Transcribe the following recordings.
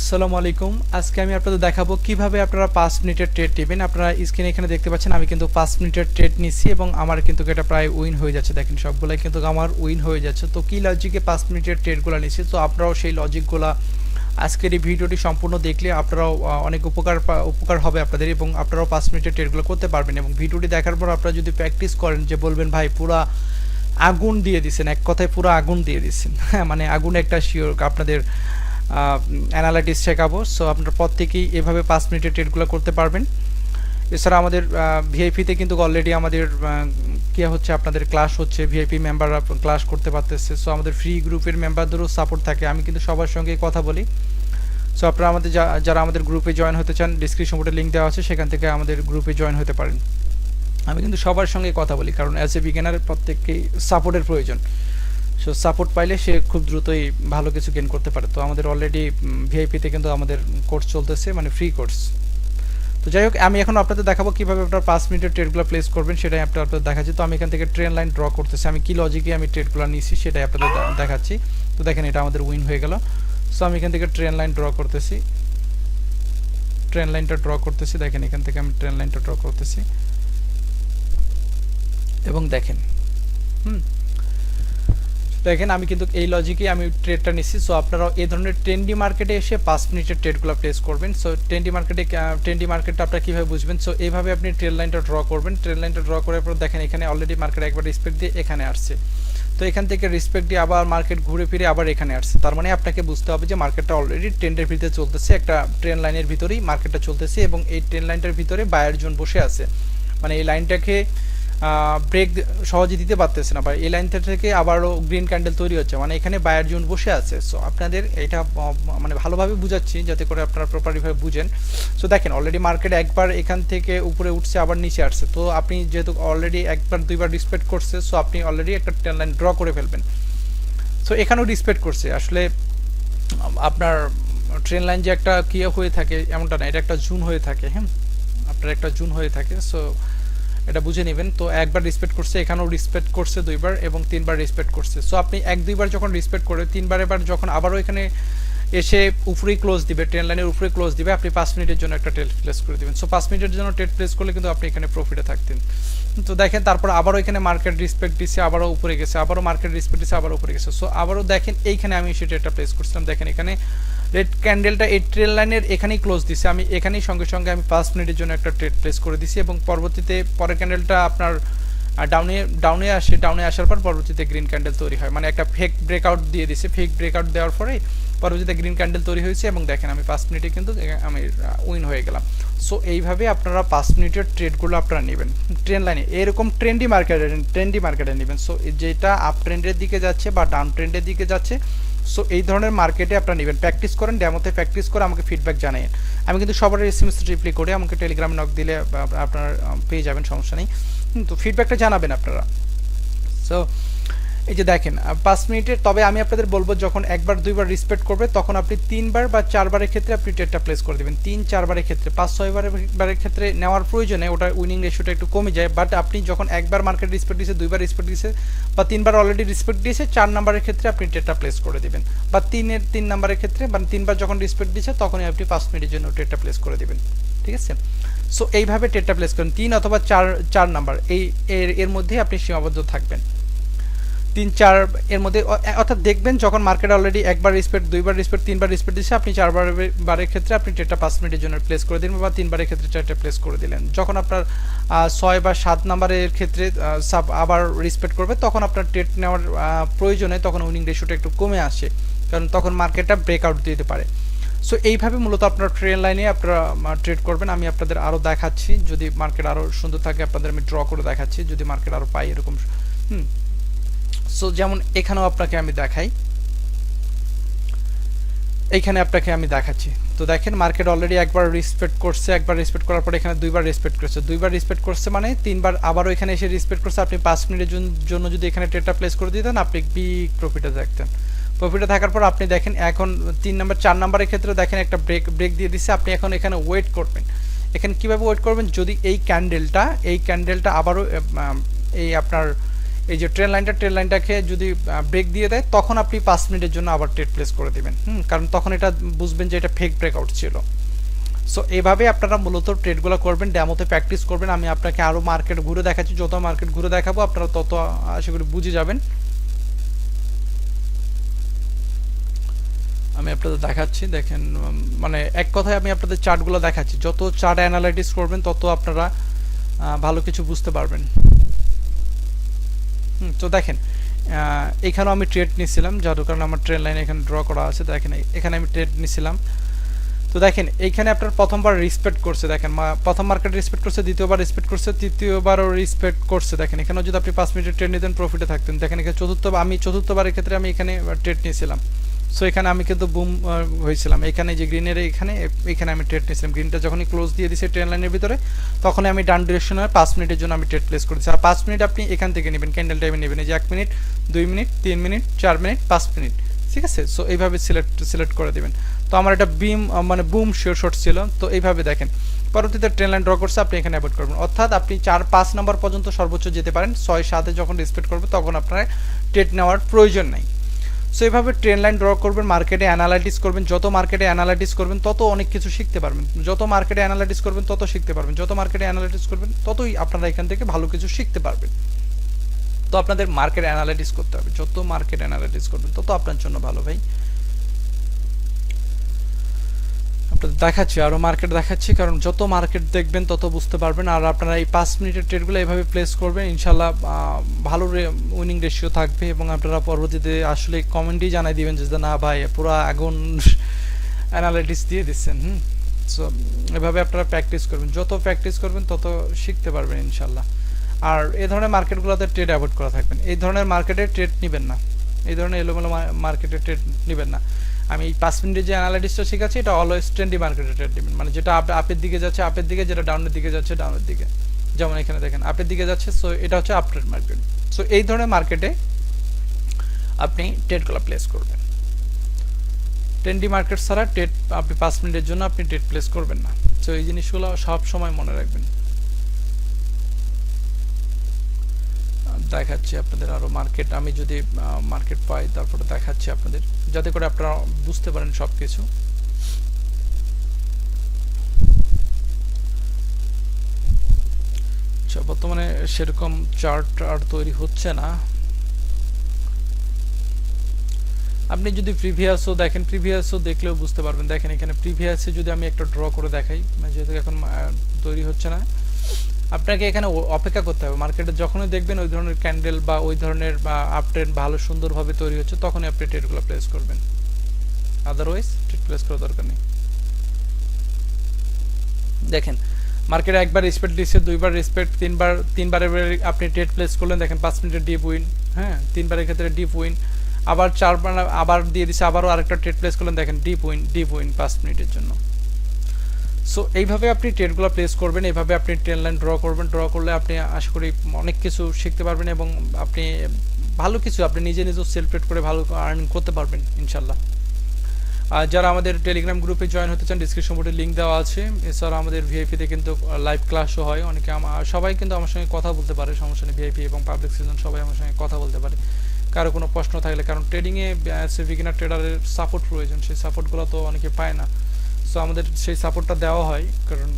আসসালামু আলাইকুম। আজকে আমি আপনাদের দেখাবো কিভাবে আপনারা 5 মিনিটের ট্রেড নেবেন। আপনারা স্ক্রিনে এখানে দেখতে পাচ্ছেন আমি কিন্তু 5 মিনিটের ট্রেড নিচ্ছি এবং আমার কিন্তু এটা প্রায় উইন হয়ে যাচ্ছে। দেখেন সবগুলাই কিন্তু আমার উইন হয়ে যাচ্ছে। তো কি লজিকে 5 মিনিটের ট্রেডগুলো নিচ্ছি, তো আপনারাও সেই লজিকগুলো আজকের এই ভিডিওটি সম্পূর্ণ দেখলে আপনারাও অনেক উপকার হবে আপনাদের এবং আপনারাও 5 মিনিটের ট্রেডগুলো করতে পারবেন। এবং ভিডিওটি দেখার পর আপনারা যদি প্র্যাকটিস করেন যে বলবেন ভাই পুরা আগুন দিয়ে দিচ্ছেন, এক কথায় পুরো আগুন দিয়ে দিচ্ছেন। হ্যাঁ, মানে আগুন একটা শিওর আপনাদের অ্যানালাইটিস শেখাবো। সো আপনার প্রত্যেকেই এভাবে 5 মিনিটের ট্রেডগুলো করতে পারবেন। এছাড়া আমাদের ভিআইপিতে কিন্তু অলরেডি আমাদের কি হচ্ছে, আপনাদের ক্লাস হচ্ছে, ভিআইপি মেম্বাররা ক্লাস করতে পারতেছে। সো আমাদের ফ্রি গ্রুপের মেম্বারদেরও সাপোর্ট থাকে, আমি কিন্তু সবার সঙ্গে কথা বলি। সো আপনারা আমাদের যারা আমাদের গ্রুপে জয়েন হতে চান, ডিসক্রিপশন বোর্ডে লিঙ্ক দেওয়া আছে, সেখান থেকে আমাদের গ্রুপে জয়েন হতে পারেন। আমি কিন্তু সবার সঙ্গে কথা বলি, কারণ অ্যাজ এ বিগিনার প্রত্যেককেই সাপোর্টের প্রয়োজন। সো সাপোর্ট পাইলে সে খুব দ্রুতই ভালো কিছু গেইন করতে পারে। তো আমাদের অলরেডি ভিআইপিতে কিন্তু আমাদের কোর্স চলতেছে, মানে ফ্রি কোর্স। তো যাই হোক, আমি এখন আপনাদের দেখাবো কীভাবে আপনার 5 মিনিটের ট্রেডগুলো প্লেস করবেন, সেটাই আপনাদের দেখাচ্ছি। তো আমি এখান থেকে ট্রেন লাইন ড্র করতেছি, আমি কী লজিকে আমি ট্রেডগুলো নিয়েছি সেটাই আপনাদের দেখাচ্ছি। তো দেখেন এটা আমাদের উইন হয়ে গেল। সো আমি এখান থেকে ট্রেন লাইন ড্র করতেছি, ট্রেন লাইনটা ড্র করতেছি। দেখেন এখান থেকে আমি ট্রেন লাইনটা ড্র করতেছি এবং দেখেন দেখেন আমি কিন্তু এই লজিকে আমি ট্রেডটা নিচ্ছি। সো আপনারাও এই ধরনের ট্রেন্ডি মার্কেটে এসে 5 মিনিটের ট্রেডগুলো প্লেস করবেন। সো ট্রেন্ডি মার্কেটটা আপনারা কীভাবে বুঝবেন, সো এইভাবে আপনি ট্রেড লাইনটা ড্র করবেন। ট্রেড লাইনটা ড্র করার পর দেখেন এখানে অলরেডি মার্কেট একবার রেসপেক্ট দিয়ে এখানে আসছে। তো এখান থেকে রেসপেক্ট দিয়ে আবার মার্কেট ঘুরে ফিরে আবার এখানে আসছে। তার মানে আপনাকে বুঝতে হবে যে মার্কেটটা অলরেডি ট্রেন্ডের ভিতরে চলতেছে, একটা ট্রেন লাইনের ভিতরেই মার্কেটটা চলতেছে এবং এই ট্রেন লাইনটার ভিতরে বায়ার জোন বসে আছে। মানে এই লাইনটাকে ব্রেক সহজে দিতে পারতেছে না, বা এই লাইন থেকে আবারও গ্রিন ক্যান্ডেল তৈরি হচ্ছে, মানে এখানে বায়ার জোন বসে আছে। সো আপনাদের এটা মানে ভালোভাবে বুঝাচ্ছি যাতে করে আপনারা প্রপারলিভাবে বুঝেন। সো দেখেন অলরেডি মার্কেট একবার এখান থেকে উপরে উঠছে আবার নিচে আসছে। তো আপনি যেহেতু অলরেডি একবার দুইবার রিসপেক্ট করছে, সো আপনি অলরেডি একটা ট্রেন লাইন ড্র করে ফেলবেন। সো এখানেও রিসপেক্ট করছে, আসলে আপনার ট্রেন লাইন যে একটা কি হয়ে থাকে এমনটা না, এটা একটা জুন হয়ে থাকে। হ্যাঁ, আপনার একটা জুন হয়ে থাকে। সো এটা বুঝে নেবেন। তো একবার রেসপেক্ট করছে, এখানেও রেসপেক্ট করছে দুইবার এবং তিনবার রেসপেক্ট করছে। সো আপনি এক দুইবার যখন রেসপেক্ট করে তিনবার এবার যখন আবারও এখানে এসে উপরেই ক্লোজ দিবে, ট্রেন লাইনের উপরে ক্লোজ দিবে, আপনি 5 মিনিটের জন্য একটা ট্রেড প্লেস করে দেবেন। সো 5 মিনিটের জন্য ট্রেড প্লেস করলে কিন্তু আপনি এখানে প্রফিটে থাকতেন। তো দেখেন তারপর আবারও এখানে মার্কেট রেসপেক্ট দিচ্ছে, আবারও উপরে গেছে, আবারও মার্কেট রেসপেক্ট দিচ্ছে, আবারও উপরে গেছে। সো আবারও দেখেন এইখানে আমি সেটা একটা প্লেস করছিলাম। দেখেন এখানে রেড ক্যান্ডেলটা এই ট্রেন লাইনের এখানেই ক্লোজ দিছে, আমি এখানেই সঙ্গে সঙ্গে আমি 5 মিনিটের জন্য একটা ট্রেড প্লেস করে দিছি এবং পরবর্তীতে পরের ক্যান্ডেলটা আপনার ডাউনে আসে, ডাউনে আসার পর পরবর্তীতে গ্রিন ক্যান্ডেল তৈরি হয়, মানে একটা ফেক ব্রেকআউট দিয়ে দিছে। ফেক ব্রেকআউট দেওয়ার পরে পরবর্তীতে গ্রিন ক্যান্ডেল তৈরি হয়েছে এবং দেখেন আমি 5 মিনিটে কিন্তু আমি উইন হয়ে গেলাম। সো এইভাবে আপনারা 5 মিনিটের ট্রেডগুলো আপনারা নেবেন ট্রেন লাইনে, এরকম ট্রেন্ডি মার্কেটে নেবেন। সো যেটা আপ ট্রেন্ডের দিকে যাচ্ছে বা ডাউন ট্রেন্ডের দিকে যাচ্ছে, সো এই ধরনের মার্কেটে আপনারা নেবেন। প্র্যাকটিস করেন, ডেমোতে প্র্যাকটিস করে আমাকে ফিডব্যাক জানাবেন। আমি কিন্তু সবার এসএমএস রিপ্লাই করে আমাকে টেলিগ্রামে নক দিলে আপনারা পেয়ে যাবেন, সমস্যা নেই। তো ফিডব্যাকটা জানাবেন আপনারা। সো এই যে দেখেন 5 মিনিটের, তবে আমি আপনাদের বলবো যখন একবার দুইবার রেসপেক্ট করবে তখন আপনি 3বার বা 4বারের ক্ষেত্রে আপনি ট্রেডটা প্লেস করে দেবেন। 3-4বারের ক্ষেত্রে, 5-6বারের ক্ষেত্রে নেওয়ার প্রয়োজনে ওটা উইনিং রেশিওটা একটু কমে যায়। বাট আপনি যখন একবার মার্কেট রেসপেক্ট দিয়েছে, দুইবার রেসপেক্ট দিয়েছে বা 3বার অলরেডি রেসপেক্ট দিয়েছে, 4 নাম্বারের ক্ষেত্রে আপনি ট্রেডটা প্লেস করে দেবেন। বা 3 নাম্বারের ক্ষেত্রে মানে 3বার যখন রেসপেক্ট দিয়েছে তখনই আপনি 5 মিনিটের জন্য ট্রেডটা প্লেস করে দেবেন। ঠিক আছে? সো এইভাবে ট্রেডটা প্লেস করেন 3 অথবা 4 নাম্বার, এর মধ্যে আপনি সীমাবদ্ধ থাকবেন। 3-4 এর মধ্যে, অর্থাৎ দেখবেন যখন মার্কেট অলরেডি একবার রেসপেক্ট, দুইবার রেসপেক্ট, 3বার রেসপেক্ট দিচ্ছে, আপনি 4বারের ক্ষেত্রে আপনি ট্রেডটা 5 মিনিটের জন্য প্লেস করে দিলেন বা 3বারের ক্ষেত্রে ট্রেডটা প্লেস করে দিলেন। যখন আপনার 6 বা 7 নাম্বারের ক্ষেত্রে আবার রেসপেক্ট করবে তখন আপনার ট্রেড নেওয়ার প্রয়োজনে তখন উইনিং রেশিওটা একটু কমে আসে, কারণ তখন মার্কেটটা ব্রেকআউট দিতে পারে। সো এইভাবে মূলত আপনার ট্রেন লাইনে আপনারা ট্রেড করবেন। আমি আপনাদের আরও দেখাচ্ছি, যদি মার্কেট আরও সুন্দর থাকে আপনাদের আমি ড্র করে দেখাচ্ছি, যদি মার্কেট আরও পাই এরকম। সো যেমন এখানেও আপনাকে আমি দেখাই, এইখানে আপনাকে আমি দেখাচ্ছি। তো দেখেন মার্কেট অলরেডি একবার রেসপেক্ট করছে, একবার রেসপেক্ট করার পরে এখানে দুইবার রেসপেক্ট করছে, দুইবার রেসপেক্ট করছে মানে 3বার আবারও এখানে এসে রেসপেক্ট করছে। আপনি 5 মিনিটের জন্য যদি এখানে ট্রেডটা প্লেস করে দিতেন আপনি বিগ প্রফিটে থাকতেন। প্রফিটে থাকার পর আপনি দেখেন এখন 3 নাম্বার 4 নাম্বারের ক্ষেত্রে দেখেন একটা ব্রেক দিয়ে দিচ্ছে। আপনি এখন এখানে ওয়েট করবেন। এখানে কীভাবে ওয়েট করবেন, যদি এই ক্যান্ডেলটা আবারও এই আপনার এই যে ট্রেন লাইনটাকে যদি ব্রেক দিয়ে দেয় তখন আপনি 5 মিনিটের জন্য আবার ট্রেড প্লেস করে দিবেন। কারণ তখন এটা বুঝবেন যে এটা ফেক ব্রেকআউট ছিল। সো এইভাবে আপনারা মূলত ট্রেডগুলো করবেন, ডেমোতে প্র্যাকটিস করবেন। আমি আপনাকে আরও মার্কেট ঘুরে দেখাচ্ছি, যত মার্কেট ঘুরে দেখাবো আপনারা তত আশা করি বুঝে যাবেন। আমি আপনাদের দেখাচ্ছি, দেখেন মানে এক কথায় আমি আপনাদের চার্টগুলো দেখাচ্ছি, যত চার্ট অ্যানালাইটিস করবেন তত আপনারা ভালো কিছু বুঝতে পারবেন। তো দেখেন এখানেও আমি ট্রেড নিয়েছিলাম, যার কারণে আমার ট্রেন লাইন এখানে ড্র করা আছে। দেখেন এখানে আমি ট্রেড নিয়েছিলাম। তো দেখেন এইখানে আপনার প্রথমবার রেসপেক্ট করছে, দেখেন প্রথম মার্কেট রেসপেক্ট করছে, দ্বিতীয়বার রেসপেক্ট করছে, তৃতীয়বারও রেসপেক্ট করছে। দেখেন এখানেও যদি আপনি 5 মিনিটের ট্রেড নিতেন প্রফিটে থাকতেন। দেখেন এখানে চতুর্থবারের ক্ষেত্রে আমি এখানে ট্রেড নিয়েছিলাম। সো এখানে আমি কিন্তু বুম হয়েছিলাম, এখানে যে গ্রিনের এখানে আমি ট্রেড নিয়েছিলাম। গ্রিনটা যখনই ক্লোজ দিয়ে দিয়েছে ট্রেন লাইনের ভিতরে, তখন আমি ডান ডিরেকশনে 5 মিনিটের জন্য আমি ট্রেড প্লেস করেছি। আর 5 মিনিট আপনি এখান থেকে নেবেন, ক্যান্ডেল টাইমে নেবেন, এই যে 1 minute, 2 minute, 3 minute, 4 minute, 5 minute, ঠিক আছে। সো এইভাবে সিলেক্ট করে দেবেন। তো আমার এটা মানে বুম শিওর শর্ট ছিল। তো এইভাবে দেখেন পরবর্তীতে ট্রেন লাইন ড্র করছে, আপনি এখানে অ্যাভয়েড করবেন। অর্থাৎ আপনি 4-5 নম্বর পর্যন্ত সর্বোচ্চ যেতে পারেন, 6-7-এ যখন রেসপেক্ট করবে তখন আপনার ট্রেড নেওয়ার প্রয়োজন নাই। সো এইভাবে ট্রেন লাইন ড্র করবেন, মার্কেটে অ্যানালাইটিস করবেন। যত মার্কেটে অ্যানালাইটিস করবেন তত অনেক কিছু শিখতে পারবেন। যত মার্কেটে অ্যানালাইটিস করবেন তত শিখতে পারবেন। যত মার্কেটে অ্যানালাইটিস করবেন ততই আপনারা এখান থেকে ভালো কিছু শিখতে পারবেন। তো আপনাদের মার্কেট অ্যানালাইটিস করতে হবে, যত মার্কেট অ্যানালাইটিস করবেন তত আপনার জন্য ভালো ভাই। আপনাদের দেখাচ্ছি, আরও মার্কেট দেখাচ্ছি, কারণ যত মার্কেট দেখবেন তত বুঝতে পারবেন। আর আপনারা এই 5 মিনিটের ট্রেডগুলো এইভাবে প্লেস করবেন, ইনশাল্লাহ ভালো উইনিং রেশিও থাকবে। এবং আপনারা পরবর্তীতে আসলে কমেন্টেই জানাই দিবেন যে না ভাই পুরো আগুন অ্যানালাইটিস দিয়ে দিচ্ছেন। সো এভাবে আপনারা প্র্যাকটিস করবেন, যত প্র্যাকটিস করবেন তত শিখতে পারবেন ইনশাল্লাহ। আর এই ধরনের মার্কেটগুলোতে ট্রেড অ্যাভয়েড করা থাকবেন। এই ধরনের মার্কেটে ট্রেড নেবেন না, এই ধরনের এলোমেলো মার্কেটে ট্রেড নেবেন না। আমি 5 মিনিটের যে অ্যানালাইটিসটা শিখাচ্ছি এটা অলওয়েজ ট্রেন্ডি মার্কেটে ট্রেড নেবেন, মানে যেটা আপের দিকে যাচ্ছে আপের দিকে, যেটা ডাউনের দিকে যাচ্ছে ডাউনের দিকে। যেমন এখানে দেখেন আপের দিকে যাচ্ছে, সো এটা হচ্ছে আপ ট্রেড মার্কেট। সো এই ধরনের মার্কেটে আপনি ট্রেডগুলো প্লেস করবেন। ট্রেন্ডি মার্কেট ছাড়া ট্রেড আপনি 5 মিনিটের জন্য আপনি ট্রেড প্লেস করবেন না। সো এই জিনিসগুলো সব সময় মনে রাখবেন। দেখাচ্ছি আপনাদের আরও মার্কেট, আমি যদি মার্কেট পাই তারপরে দেখাচ্ছি আপনাদের, যাতে করে আপনারা বুঝতে পারেন সব কিছু। আচ্ছা, বর্তমানে সেরকম চার্ট আর তৈরি হচ্ছে না। আপনি যদি প্রিভিয়াসও দেখেন, প্রিভিয়াসও দেখলেও বুঝতে পারবেন। দেখেন এখানে প্রিভিয়াসে যদি আমি একটা ড্র করে দেখাই, যেহেতু এখন তৈরি হচ্ছে না, আপনাকে এখানে অপেক্ষা করতে হবে। মার্কেটে যখনই দেখবেন ওই ধরনের ক্যান্ডেল বা ওই ধরনের আপট্রেন্ড ভালো সুন্দরভাবে তৈরি হচ্ছে, তখনই আপনি ট্রেডগুলো প্লেস করবেন, আদারওয়াইজ ট্রেড প্লেস করার দরকার নেই। দেখেন মার্কেটে একবার রেসপেক্ট দিচ্ছে, দুইবার রেসপেক্ট, তিনবারের আপনি ট্রেড প্লেস করলেন। দেখেন 5 মিনিটের ডিপ উইন, হ্যাঁ 3বারের ক্ষেত্রে ডিপ উইন, আবার 4বার আবার দিয়ে দিচ্ছে, আবারও আরেকটা ট্রেড প্লেস করলেন। দেখেন ডিপ উইন 5 মিনিটের জন্য। সো এইভাবে আপনি ট্রেডগুলো প্লেস করবেন, এইভাবে আপনি ট্রেন লাইন ড্র করবেন। ড্র করলে আপনি আশা করি অনেক কিছু শিখতে পারবেন এবং আপনি ভালো কিছু আপনি নিজেও সেলফ ট্রেড করে ভালো আর্নিং করতে পারবেন ইনশাল্লাহ। আর যারা আমাদের টেলিগ্রাম গ্রুপে জয়েন হতে চান, ডিসক্রিপশন বোর্ডে লিঙ্ক দেওয়া আছে। এছাড়া আমাদের ভিআইপিতে কিন্তু লাইভ ক্লাসও হয়, অনেকে সবাই কিন্তু আমার সঙ্গে কথা বলতে পারে, সমস্যা নেই। ভিআইপি এবং পাবলিক সিজন সবাই আমার সঙ্গে কথা বলতে পারে কারো কোনো প্রশ্ন থাকলে, কারণ ট্রেডিংয়ে বিগিনার ট্রেডারের সাপোর্ট প্রয়োজন, সেই সাপোর্টগুলো তো অনেকে পায় না। সো আমাদের সেই সাপোর্টটা দেওয়া হয়, কারণ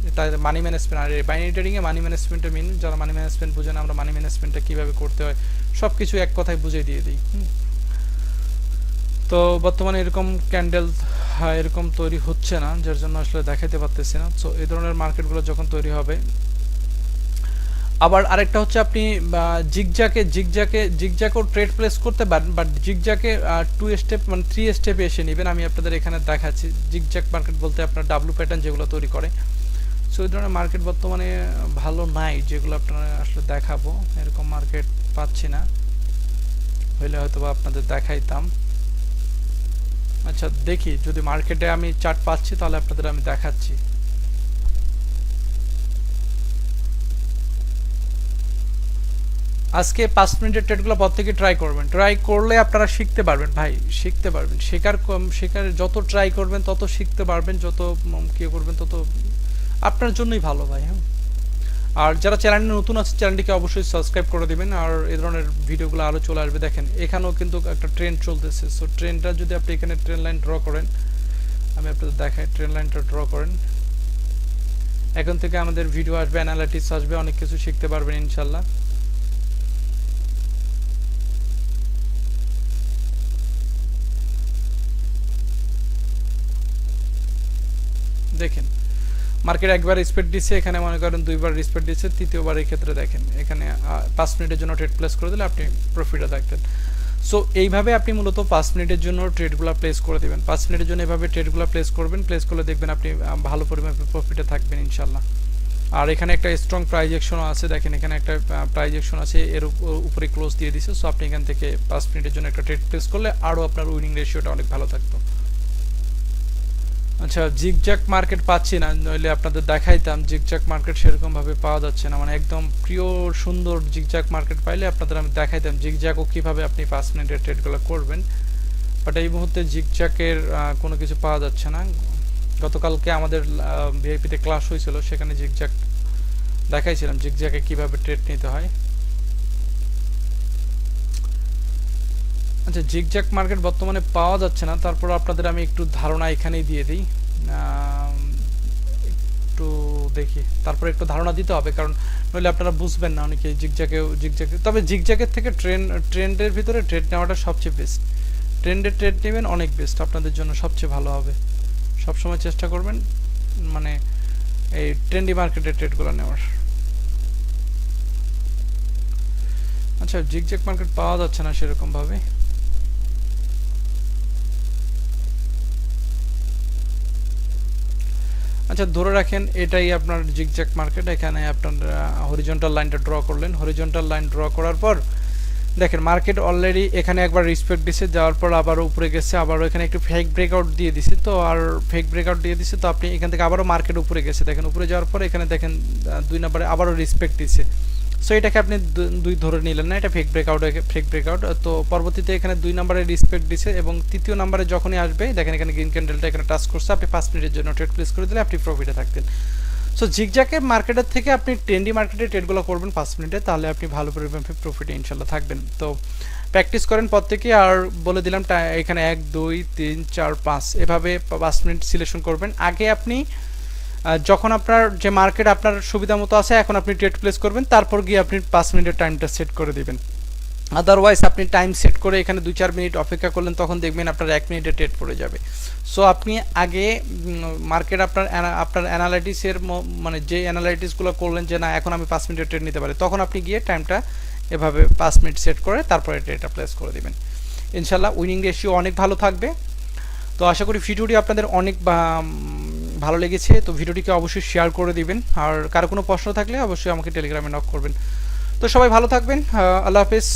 এটা মানি ম্যানেজমেন্ট, আর বাইনারি ট্রেডিংয়ে মানি ম্যানেজমেন্টের মেন, যারা মানি ম্যানেজমেন্ট বুঝে না, আমরা মানি ম্যানেজমেন্টটা কীভাবে করতে হয় সব কিছু এক কথায় বুঝিয়ে দিয়ে দিই। তো বর্তমানে এরকম ক্যান্ডেল এরকম তৈরি হচ্ছে না, যার জন্য আসলে দেখাতে পারতেছি না। সো এই ধরনের মার্কেটগুলো যখন তৈরি হবে, আবার আরেকটা হচ্ছে আপনি জিগজ্যাকেও ট্রেড প্লেস করতে পারেন, বাট জিগজ্যাকে 2 স্টেপ মানে 3 স্টেপে এসে নেবেন। আমি আপনাদের এখানে দেখাচ্ছি জিগজ্যাক মার্কেট বলতে আপনার ডাব্লু প্যাটার্ন যেগুলো তৈরি করে। সো এই ধরনের মার্কেট বর্তমানে ভালো নাই, যেগুলো আপনারা আসলে দেখাবো, এরকম মার্কেট পাচ্ছি না, হইলে হয়তো বা আপনাদের দেখাইতাম। আচ্ছা দেখি যদি মার্কেটে আমি চার্ট পাচ্ছি তাহলে আপনাদের আমি দেখাচ্ছি। আজকে 5 মিনিটের ট্রেডগুলো প্রত্যেকে ট্রাই করবেন, ট্রাই করলে আপনারা শিখতে পারবেন ভাই, শিখতে পারবেন। শেখার যত ট্রাই করবেন তত শিখতে পারবেন, যত কি করবেন তত আপনার জন্যই ভালো ভাই। হ্যাঁ আর যারা চ্যানেলে নতুন আছে চ্যানেলটিকে অবশ্যই সাবস্ক্রাইব করে দিবেন, আর এই ধরনের ভিডিওগুলো আরও চলে আসবে। দেখেন এখানেও কিন্তু একটা ট্রেন্ড চলতেছে, সো ট্রেন্ডটা যদি আপনি এখানে ট্রেন লাইন ড্র করেন, আমি আপনাদের দেখাই, ট্রেন লাইনটা ড্র করেন, এখন থেকে আমাদের ভিডিও আসবে, অ্যানালিটিক্স আসবে, অনেক কিছু শিখতে পারবেন ইনশাল্লাহ। দেখেন মার্কেট একবার রিসপেক্ট দিচ্ছে, এখানে মনে করেন দুইবার রিসপেক্ট দিচ্ছে, তৃতীয়বার এই ক্ষেত্রে দেখেন এখানে 5 মিনিটের জন্য ট্রেড প্লেস করে দিলে আপনি প্রফিটে থাকতেন। সো এইভাবে আপনি মূলত 5 মিনিটের জন্য ট্রেডগুলো প্লেস করে দেবেন। 5 মিনিটের জন্য এভাবে ট্রেডগুলো প্লেস করবেন, প্লেস করলে দেখবেন আপনি ভালো পরিমাণে প্রফিটে থাকবেন ইনশাল্লাহ। আর এখানে একটা স্ট্রং প্রাইস অ্যাকশনও আছে, দেখেন এখানে একটা প্রাইস অ্যাকশন আছে, এর উপরে ক্লোজ দিয়ে দিছে। সো আপনি এখান থেকে 5 মিনিটের জন্য একটা ট্রেড প্লেস করলে আরও আপনার উইনিং রেশিওটা অনেক ভালো থাকতো। আচ্ছা, জিগজ্যাক মার্কেট পাচ্ছি না, নইলে আপনাদের দেখাইতাম। জিগজ্যাক মার্কেট সেরকমভাবে পাওয়া যাচ্ছে না, মানে একদম পিওর সুন্দর জিগজ্যাক মার্কেট পাইলে আপনাদের আমি দেখাইতাম জিগজ্যাকও কীভাবে আপনি 5 মিনিটের ট্রেডগুলো করবেন। বাট এই মুহূর্তে জিগজ্যাকের কোনো কিছু পাওয়া যাচ্ছে না। গতকালকে আমাদের ভিআইপিতে ক্লাস হয়েছিল, সেখানে জিগজ্যাক দেখাইছিলাম, জিগজ্যাকে কীভাবে ট্রেড নিতে হয়। আচ্ছা, জিগজ্যাক মার্কেট বর্তমানে পাওয়া যাচ্ছে না, তারপর আপনাদের আমি একটু ধারণা এখানেই দিয়ে দিই, একটু দেখি, তারপরে একটু ধারণা দিতে হবে, কারণ নইলে আপনারা বুঝবেন না অনেকে জিগজ্যাকে। তবে জিগজ্যাকের থেকে ট্রেন্ডের ভিতরে ট্রেড নেওয়াটা সবচেয়ে বেস্ট। ট্রেন্ডের ট্রেড নেবেন অনেক বেস্ট, আপনাদের জন্য সবচেয়ে ভালো হবে। সবসময় চেষ্টা করবেন মানে এই ট্রেন্ডি মার্কেটের ট্রেডগুলো নেওয়ার। আচ্ছা, জিগজ্যাক মার্কেট পাওয়া যাচ্ছে না সেরকমভাবে। আচ্ছা, ধরে রাখেন এটাই আপনার জিগজ্যাক মার্কেট। এখানে আপনার হরিজন্টাল লাইনটা ড্র করলেন, হরিজন্টাল লাইন ড্র করার পর দেখেন মার্কেট অলরেডি এখানে একবার রিসপেক্ট দিছে, যাওয়ার পর আবারও উপরে গেছে, আবারও এখানে একটু ফেক ব্রেকআউট দিয়ে দিছে। তো আর ফেক ব্রেকআউট দিয়ে দিছে, তো আপনি এখান থেকে আবারও মার্কেট উপরে গেছে, দেখেন উপরে যাওয়ার পর এখানে দেখেন 2 নম্বরে আবারও রিসপেক্ট দিছে। সো এটাকে আপনি দুই ধরে নিলেন না, এটা ফেক ব্রেকআউট। তো পরবর্তীতে এখানে 2 নম্বরে রিসপেক্ট দিছে, এবং তৃতীয় নম্বরে যখনই আসবে দেখেন এখানে গ্রিন ক্যান্ডেলটা এখানে টাচ করছে, আপনি 5 মিনিটের জন্য ট্রেড প্লেস করে দিলে আপনি প্রফিটে থাকতেন। সো জিগজ্যাকের মার্কেটের থেকে আপনি ট্রেন্ডি মার্কেটে ট্রেডগুলো করবেন 5 মিনিটে, তাহলে আপনি ভালো পরিমাণে প্রফিটে ইনশাল্লাহ থাকবেন। তো প্র্যাকটিস করেন প্রত্যেকে, আর বলে দিলাম এখানে 1 2 3 4 5 এভাবে 5 মিনিট সিলেকশন করবেন। আগে আপনি যখন আপনার যে মার্কেট আপনার সুবিধা মতো আছে, এখন আপনি ট্রেড প্লেস করবেন, তারপর গিয়ে আপনি 5 মিনিটের টাইমটা সেট করে দিবেন। আদারওয়াইজ আপনি টাইম সেট করে এখানে 2-4 মিনিট অপেক্ষা করলেন, তখন দেখবেন আপনার 1 মিনিটে ট্রেড পড়ে যাবে। সো আপনি আগে মার্কেট আপনার অ্যানালাইটিক্সের মানে যে অ্যানালাইটিক্সগুলো করলেন যে না এখন আমি 5 মিনিটের ট্রেড নিতে পারি, তখন আপনি গিয়ে টাইমটা এভাবে 5 মিনিট সেট করে তারপরে ট্রেডটা প্লেস করে দিবেন। ইনশাল্লাহ উইনিং রেশিও অনেক ভালো থাকবে। তো আশা করি ভিডিওটি আপনাদের অনেক ভালো লেগেছে। তো ভিডিওটিকে অবশ্যই শেয়ার করে দিবেন, আর কারো কোনো প্রশ্ন থাকলে অবশ্যই আমাকে টেলিগ্রামে নক করবেন। তো সবাই ভালো থাকবেন, আল্লাহ হাফেজ।